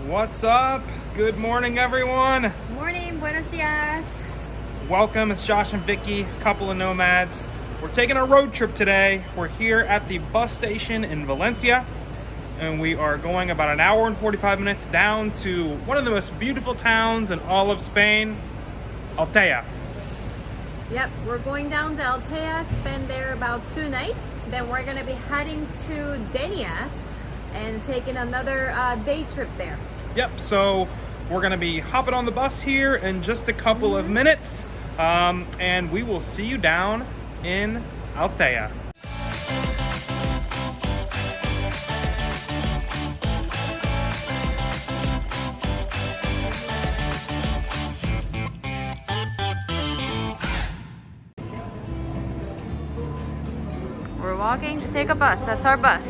What's up? Good morning, everyone. Morning, buenos dias. Welcome, it's Josh and Vicky, couple of nomads. We're taking a road trip today. We're here at the bus station in Valencia, and we are going about an hour and 45 minutes down to one of the most beautiful towns in all of Spain, Altea. Yep, we're going down to Altea, spend there about 2 nights. Then we're gonna be heading to dine and taking another day trip there. Yep, so we're gonna be hopping on the bus here in just a couple of minutes, and we will see you down in Altea. We're walking to take a bus, that's our bus.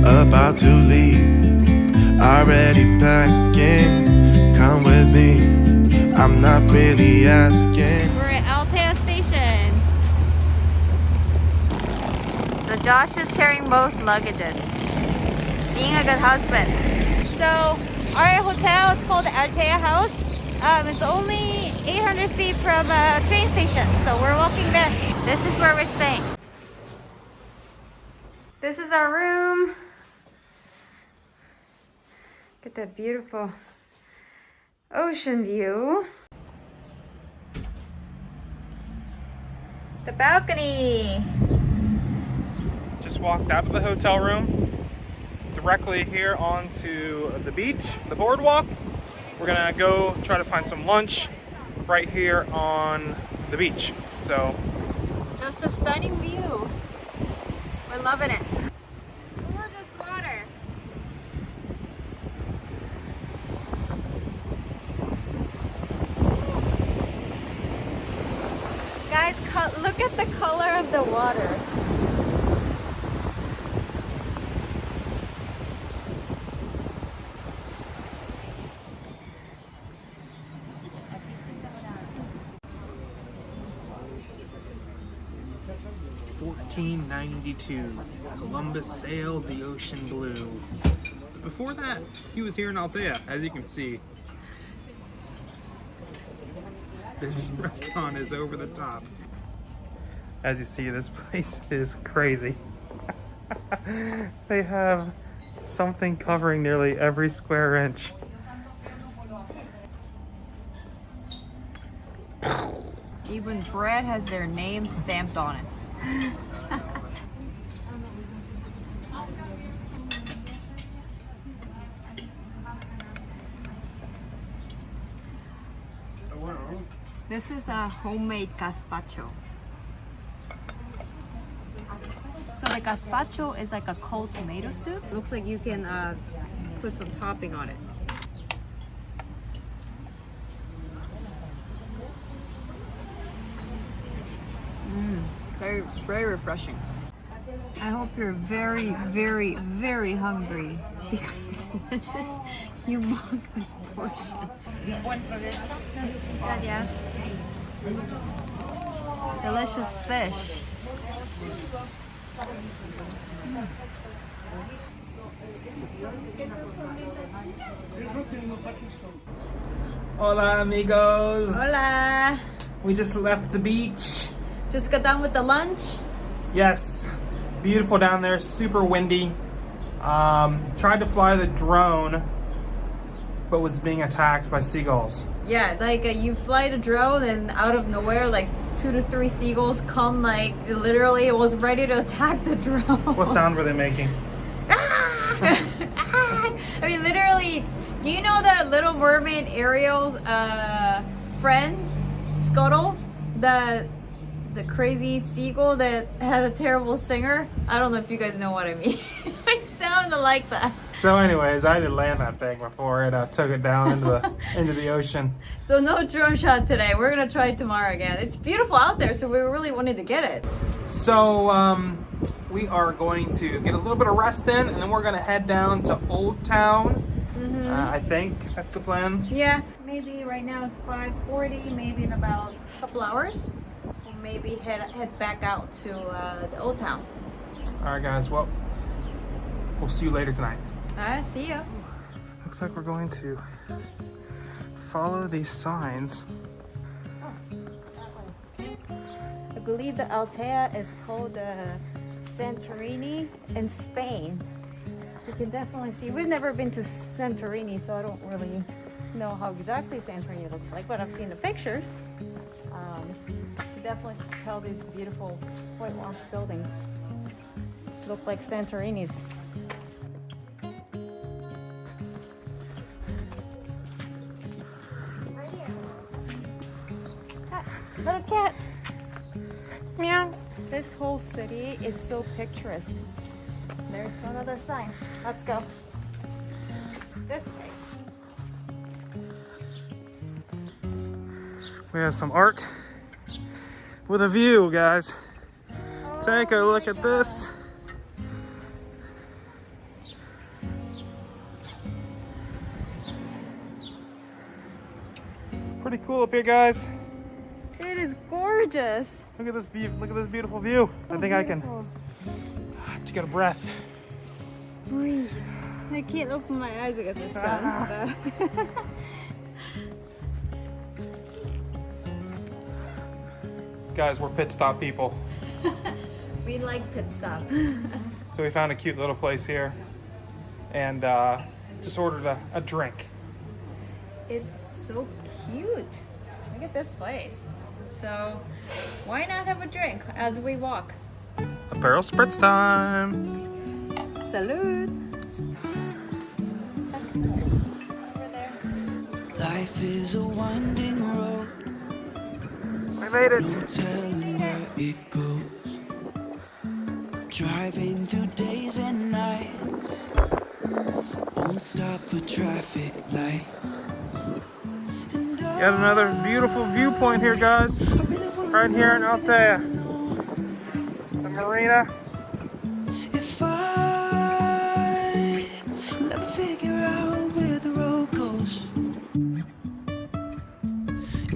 About to leave, already packing. Come with me, I'm not really asking. We're at Altea Station. So Josh is carrying both luggages. Being a good husband. So our hotel, it's called the Altea House. It's only 800 feet from a train station, so we're walking there. This is where we're staying. This is our room. Look at that beautiful ocean view. The balcony. Just walked out of the hotel room, directly here onto the beach, the boardwalk. We're gonna go try to find some lunch right here on the beach. So, Just a stunning view. We're loving it. Gorgeous water. Guys, look at the color of the water. $14.92. Columbus sailed the ocean blue. But before that, he was here in Altea, as you can see. This restaurant is over the top. As you see, this place is crazy. They have something covering nearly every square inch. Even bread has their name stamped on it. This is a homemade gazpacho. So the gazpacho is like a cold tomato soup. Looks like you can put some topping on it. Very, very refreshing. I hope you're very, very, very hungry because this is humongous portion. Gracias. Delicious fish. Hola, amigos. Hola. We just left the beach. Just got done with the lunch. Yes, beautiful down there, super windy. Tried to fly the drone, but was being attacked by seagulls. Yeah, like you fly the drone and out of nowhere, like 2 to 3 seagulls come, like literally it was ready to attack the drone. What sound were they making? I mean, literally, do you know the Little Mermaid Ariel's friend, Scuttle? The crazy seagull that had a terrible singer? I don't know if you guys know what I mean. I sounded like that. So anyways, I had to land that thing before it took it down into the ocean. So no drone shot today. We're gonna try it tomorrow again. It's beautiful out there, so we really wanted to get it. So we are going to get a little bit of rest in, and then we're gonna head down to Old Town. I think that's the plan. Yeah, maybe right now it's 5:40. Maybe in about a couple hours, we'll maybe head back out to the Old Town. All right, guys. Well, we'll see you later tonight. Alright, see ya. Looks like we're going to follow these signs. I believe the Altea is called Santorini in Spain. You can definitely see. We've never been to Santorini, so I don't really know how exactly Santorini looks like, but I've seen the pictures. You definitely tell these beautiful whitewashed buildings look like Santorini's. Right here. Cat. Little cat. Meow. This whole city is so picturesque. There's another sign. Let's go. This way. We have some art with a view, guys. Take a look at this. Pretty cool up here, guys. It is gorgeous. Look at this view. Look at this beautiful view. I think I can get a breath. Breathe. I can't open my eyes against the sun. Guys, we're pit stop people. We like pit stop. So we found a cute little place here and just ordered a drink. It's so cute. Look at this place. So why not have a drink as we walk? Aperol Spritz time. Salud. Life is a winding road. We made it. No telling where it goes. Driving through days and nights. Won't stop for traffic lights. Got another beautiful viewpoint here, guys. Right here in Altea. The marina. If I never figure out where the road goes,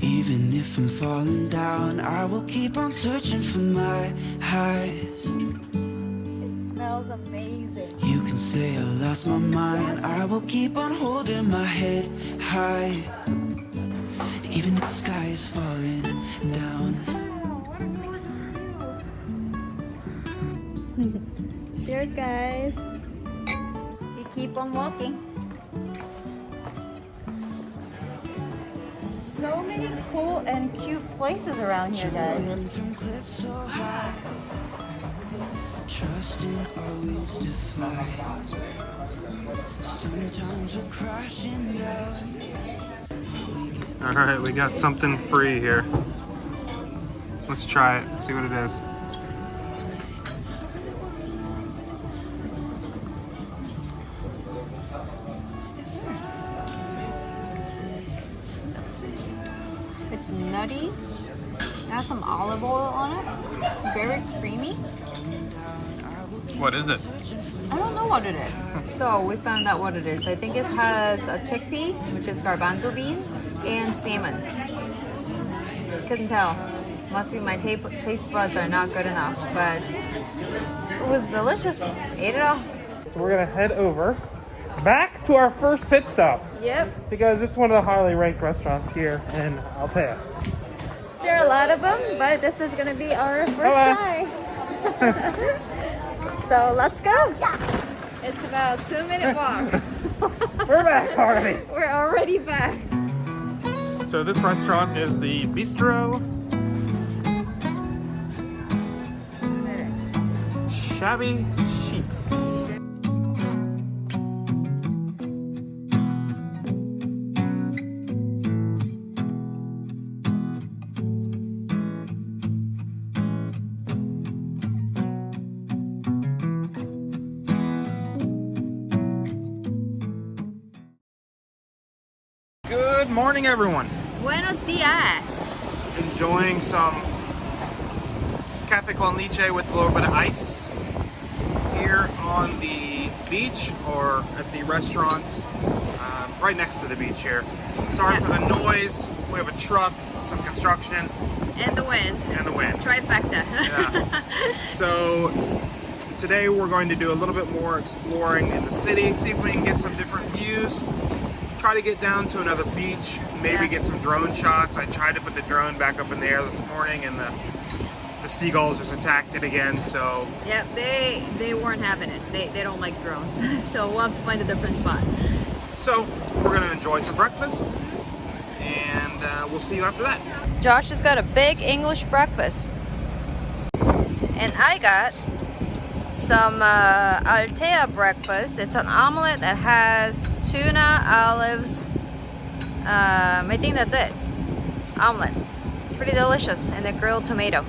even if I'm falling down, I will keep on searching for my highs. It smells amazing. You can say I lost my mind, I will keep on holding my head high. Even if the sky is falling down. Cheers, guys. We keep on walking. So many cool and cute places around here, guys. Jumping from cliffs so high, trusting our wings to fly. Sometimes we're crashing down. All right, we got something free here. Let's try it, see what it is. It's nutty. It has some olive oil on it. Very creamy. What is it? I don't know what it is. So we found out what it is. I think it has a chickpea, which is garbanzo bean, and salmon. Couldn't tell. Must be my taste buds are not good enough, but it was delicious. Ate it all. So we're gonna head over back to our first pit stop Yep. because it's one of the highly ranked restaurants here in Altea. There are a lot of them, but this is gonna be our first Come on. try. So let's go. It's about a 2-minute walk. We're back already. We're already back. So this restaurant is the Bistro Shabby Chic. Good morning, everyone. Buenos dias. Enjoying some cafe con leche with a little bit of ice here on the beach or at the restaurants right next to the beach here. Sorry for the noise. We have a truck, some construction, And the wind. and the wind. Trifecta. Yeah. So today we're going to do a little bit more exploring in the city, see if we can get some different views, try to get down to another beach, maybe get some drone shots. I tried to put the drone back up in the air this morning and the seagulls just attacked it again, so... Yeah, they weren't having it. They don't like drones, so we'll have to find a different spot. So, we're gonna enjoy some breakfast, and we'll see you after that. Josh has got a big English breakfast. And I got some Altea breakfast. It's an omelet that has tuna, olives. I think that's it. Omelet. Pretty delicious. And a grilled tomato.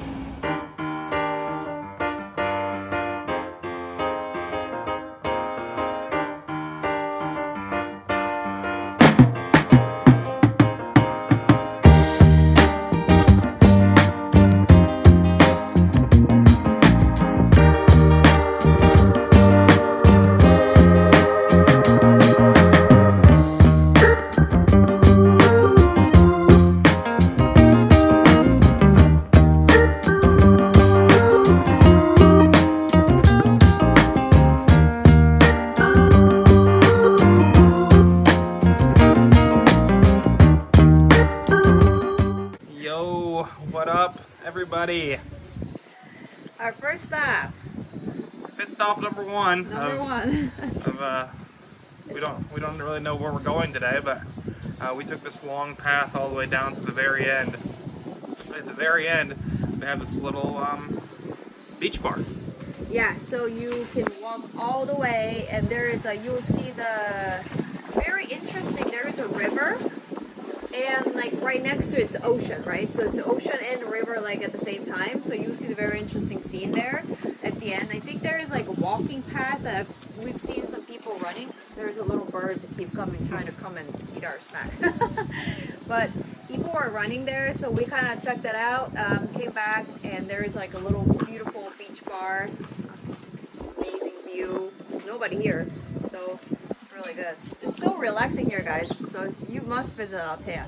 What up, everybody? Our first stop. Pit stop number one. We don't really know where we're going today, but we took this long path all the way down to the very end. At the very end, they have this little beach bar. Yeah, so you can walk all the way, and there is you'll see the very interesting. There is a river. And like right next to it's ocean, right? So it's the ocean and river like at the same time. So you see the very interesting scene there at the end. I think there is like a walking path that we've seen some people running. There's a little bird to keep coming, trying to come and eat our snack. But people were running there, so we kind of checked that out. Came back, and there's like a little beautiful beach bar. Amazing view. Nobody here, so. Really good. It's so relaxing here, guys, so you must visit Altea.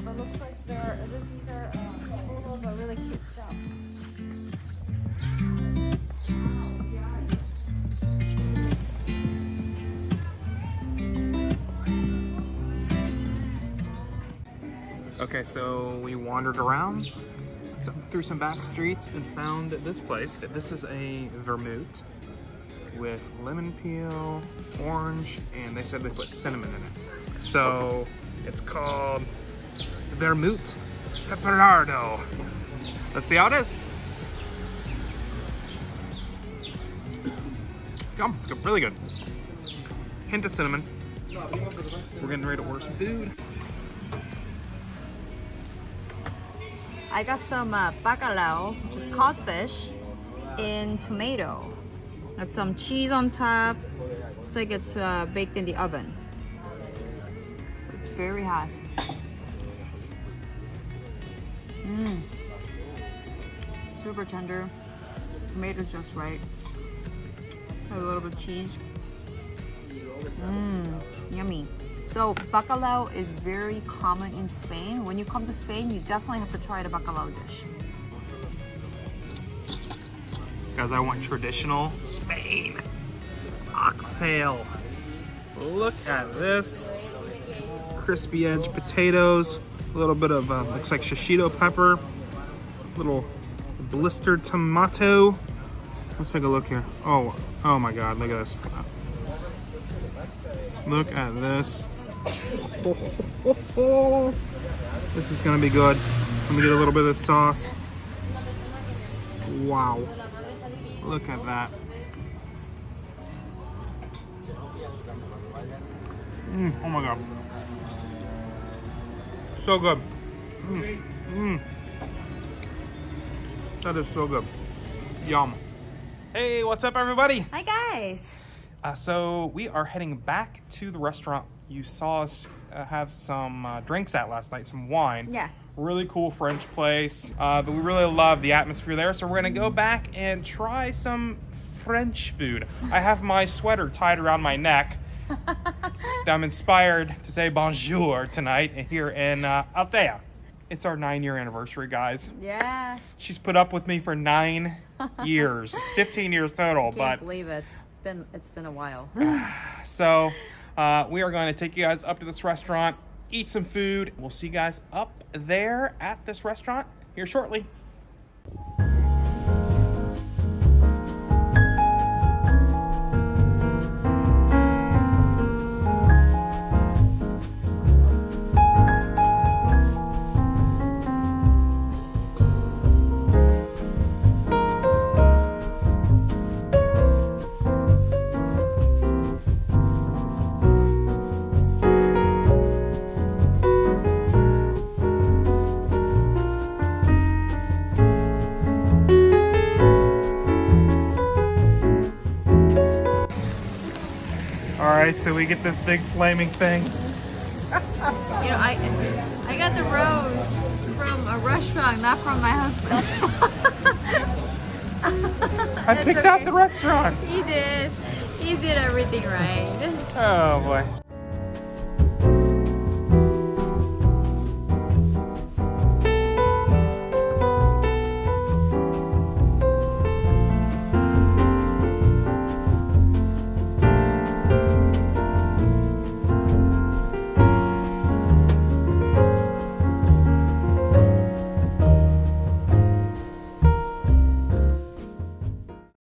But looks like these are full of a really cute stuff. Okay, so we wandered around through some back streets and found this place. This is a vermouth with lemon peel, orange, and they said they put cinnamon in it. So it's called Vermouth Pepperardo. Let's see how it is. Yum, really good. Hint of cinnamon. We're getting ready to order some food. I got some bacalao, which is codfish, in tomato. Got some cheese on top. Looks like it's baked in the oven. It's very hot. Super tender. Tomatoes just right. Have a little bit of cheese. Yummy. So bacalao is very common in Spain. When you come to Spain, you definitely have to try the bacalao dish. Guys, I want traditional Spain oxtail. Look at this. Crispy edge potatoes, a little bit of looks like shishito pepper, little blistered tomato. Let's take a look here. Oh my God, look at this. Look at this. This is gonna be good. Let me get a little bit of sauce. Wow. Look at that. Oh my god. So good. That is so good. Yum. Hey, what's up everybody? Hi guys. So we are heading back to the restaurant you saw us have some drinks at last night, some wine. Yeah. Really cool French place, but we really love the atmosphere there, so we're gonna go back and try some French food. I have my sweater tied around my neck. I'm inspired to say bonjour tonight here in Altea. It's our 9-year anniversary, guys. Yeah. She's put up with me for 9 years, 15 years total. Can't believe it. It's been a while. So we are going to take you guys up to this restaurant, eat some food. We'll see you guys up there at this restaurant here shortly. Alright, so we get this big flaming thing. You know, I got the rose from a restaurant, not from my husband. I picked out the restaurant. He did. He did everything right. Oh boy.